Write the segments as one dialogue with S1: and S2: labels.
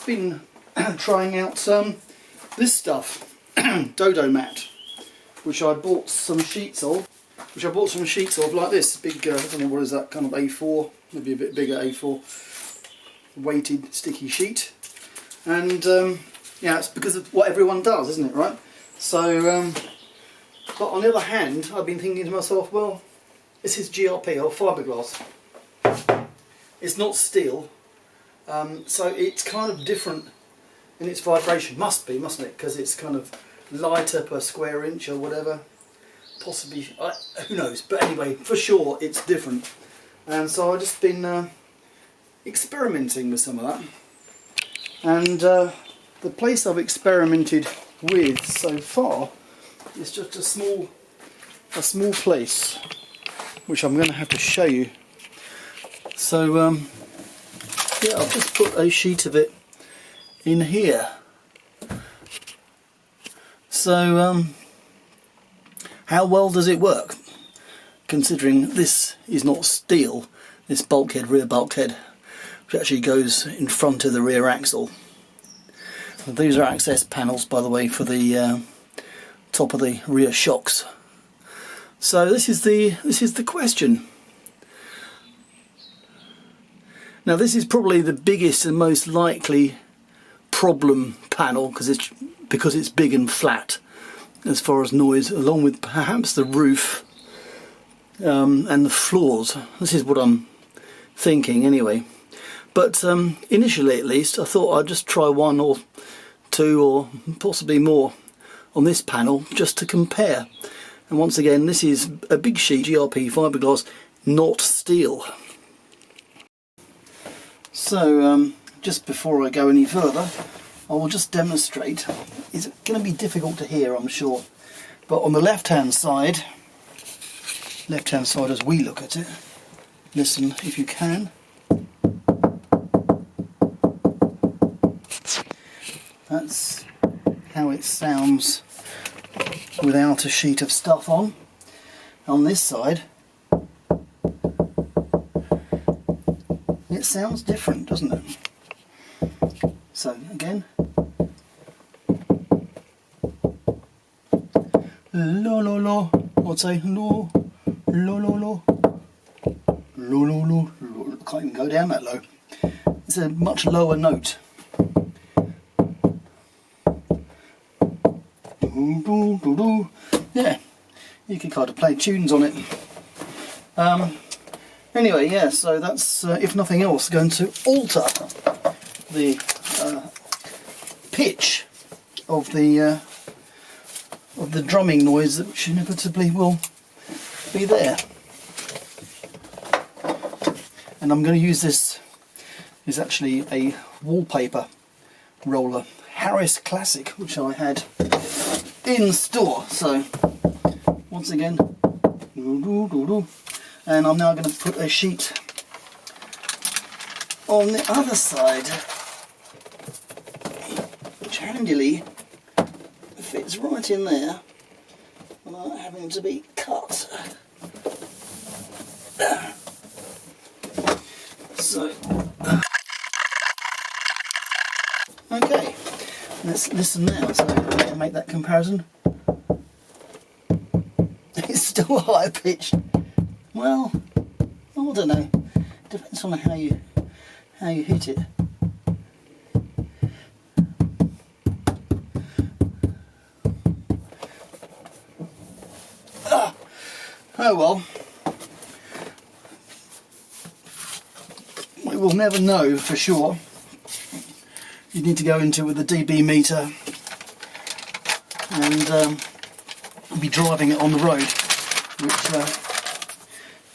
S1: been trying out this stuff, Dodo mat, which I bought some sheets of. Like this big, I don't know what is that, kind of A4, maybe a bit bigger A4 weighted sticky sheet. And yeah, it's because of what everyone does, isn't it, right? So, but on the other hand, I've been thinking to myself, well, this is GRP or fiberglass. It's not steel, so it's kind of different in its vibration. Must be, mustn't it? Because it's kind of lighter per square inch or whatever. Possibly, who knows? But anyway, for sure, it's different. And so I've just been experimenting with some of that. And the place I've experimented with so far is just a small place, which I'm going to have to show you. So yeah, I've just put a sheet of it in here. So how well does it work, considering this is not steel, this bulkhead, rear bulkhead, which actually goes in front of the rear axle. And these are access panels, by the way, for the top of the rear shocks. So this is the question. Now this is probably the biggest and most likely problem panel because it's big and flat as far as noise, along with perhaps the roof and the floors. This is what I'm thinking anyway. But initially, at least, I thought I'd just try one or two or possibly more on this panel just to compare. And once again, this is a big sheet GRP fiberglass, not steel. So just before I go any further, I will just demonstrate. It's going to be difficult to hear, I'm sure, but on the left-hand side as we look at it, listen if you can. That's how it sounds without a sheet of stuff on. On this side, it sounds different, doesn't it? So again, lo lo lo. I'd say lo lo lo lo lo lo lo. Can't even go down that low. It's a much lower note. Yeah, you can kind of play tunes on it. Anyway, yeah, so that's, if nothing else, going to alter the pitch of the drumming noise, which inevitably will be there. And I'm going to use this. Is actually a wallpaper roller, Harris Classic, which I had in store. So once again, and I'm now going to put a sheet on the other side, which handily fits right in there without having to be cut. So okay, let's listen now, so I can make that comparison. It's still higher pitched. Well, I don't know. Depends on how you hit it. Oh well. We will never know for sure. You need to go into with a dB meter and be driving it on the road, which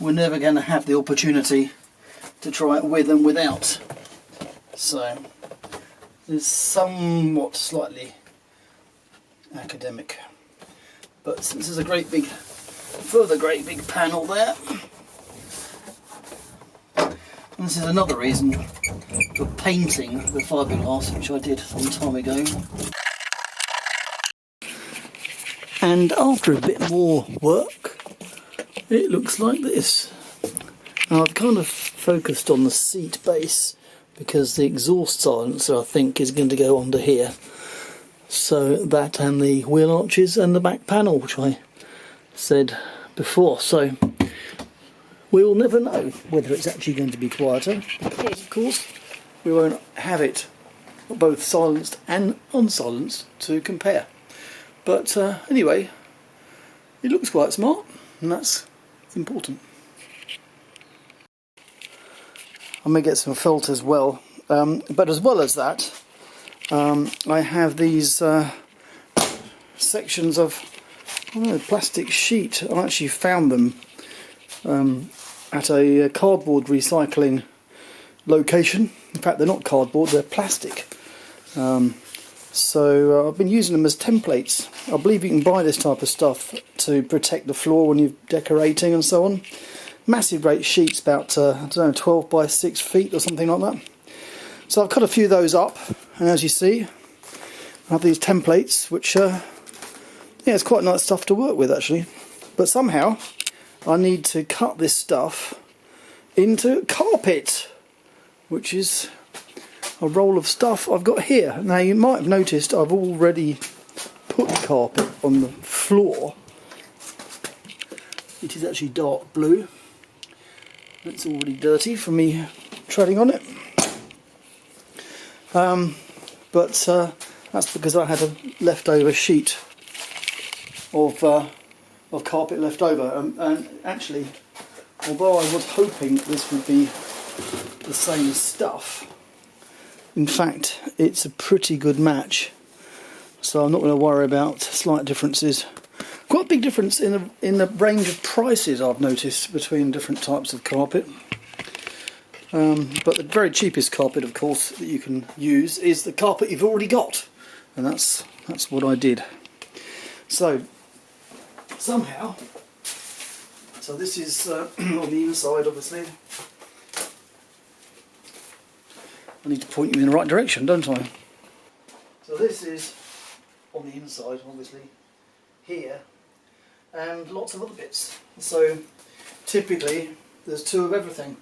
S1: we're never going to have the opportunity to try it with and without. So it's somewhat slightly academic, but since there's a great big panel there, and this is another reason for painting the fiberglass, which I did some time ago. And after a bit more work, it looks like this. Now I've kind of focused on the seat base because the exhaust silencer I think is going to go under here. So that and the wheel arches and the back panel, which I said before. So we will never know whether it's actually going to be quieter, because of course we won't have it both silenced and unsilenced to compare. But anyway, it looks quite smart, and that's important. I may get some felt as well, but as well as that, I have these sections of plastic sheet. I actually found them at a cardboard recycling location. In fact, they're not cardboard, they're plastic. So I've been using them as templates. I believe you can buy this type of stuff to protect the floor when you're decorating and so on. Massive great sheets, about I don't know, 12 by 6 feet or something like that. So I've cut a few of those up, and as you see, I have these templates, which yeah, it's quite nice stuff to work with actually. But somehow I need to cut this stuff into carpet, which is a roll of stuff I've got here. Now you might have noticed I've already put carpet on the floor. It is actually dark blue. It's already dirty from me treading on it. But that's because I had a leftover sheet of carpet left over. And actually, although I was hoping this would be the same stuff, in fact it's a pretty good match. So I'm not going to worry about slight differences. Quite a big difference in the range of prices I've noticed between different types of carpet. But the very cheapest carpet, of course, that you can use is the carpet you've already got, and that's what I did. So somehow, so this is on the inside, obviously. I need to point you in the right direction, don't I? So this is on the inside, obviously, here, and lots of other bits. So typically there's two of everything,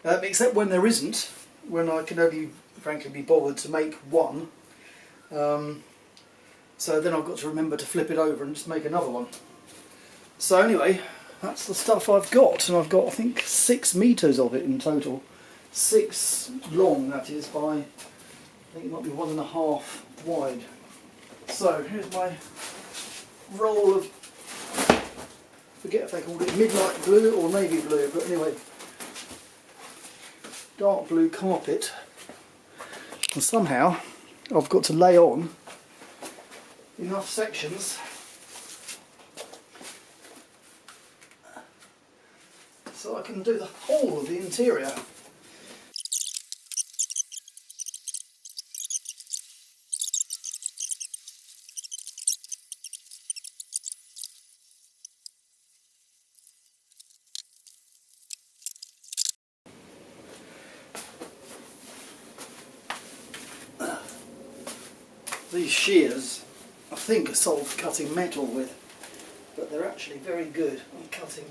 S1: except when there isn't, when I can only frankly be bothered to make one. So then I've got to remember to flip it over and just make another one. So anyway, that's the stuff I've got, and I've got I think 6 meters of it in total. 6 long, that is, by I think it might be 1.5 wide. So here's my roll of, forget if they called it midnight blue or navy blue, but anyway, dark blue carpet. And somehow I've got to lay on enough sections so I can do the whole of the interior. These shears, I think, are sold for cutting metal with, but they're actually very good on cutting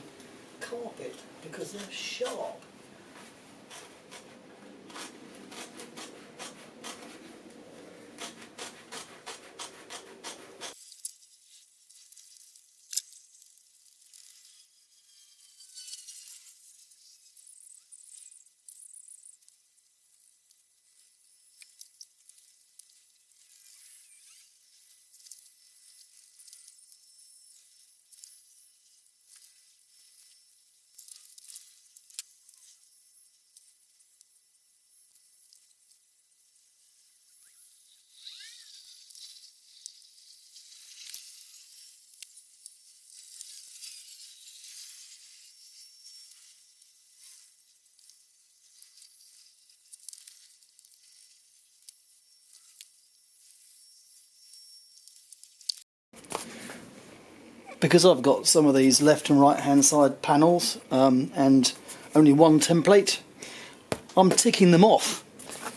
S1: carpet because they're sharp. Because I've got some of these left and right hand side panels and only one template, I'm ticking them off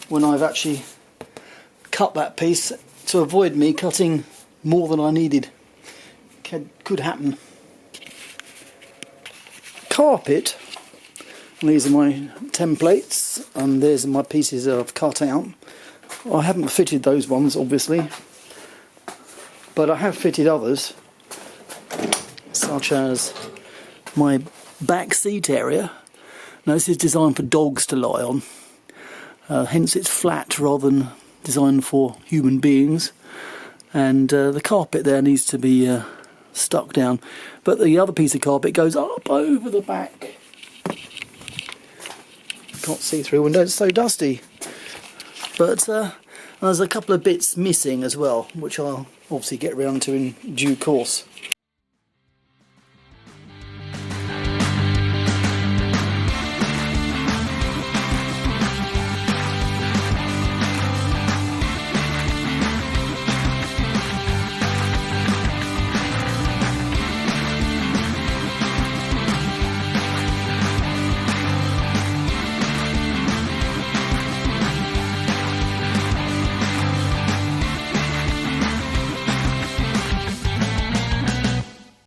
S1: when I've actually cut that piece to avoid me cutting more than I needed. Could happen. Carpet And these are my templates, and there's my pieces that I've cut out. I haven't fitted those ones, obviously, but I have fitted others, such as my back seat area. Now this is designed for dogs to lie on, hence it's flat rather than designed for human beings. And the carpet there needs to be stuck down, but the other piece of carpet goes up over the back. Can't see through windows, it's so dusty. But there's a couple of bits missing as well, which I'll obviously get around to in due course.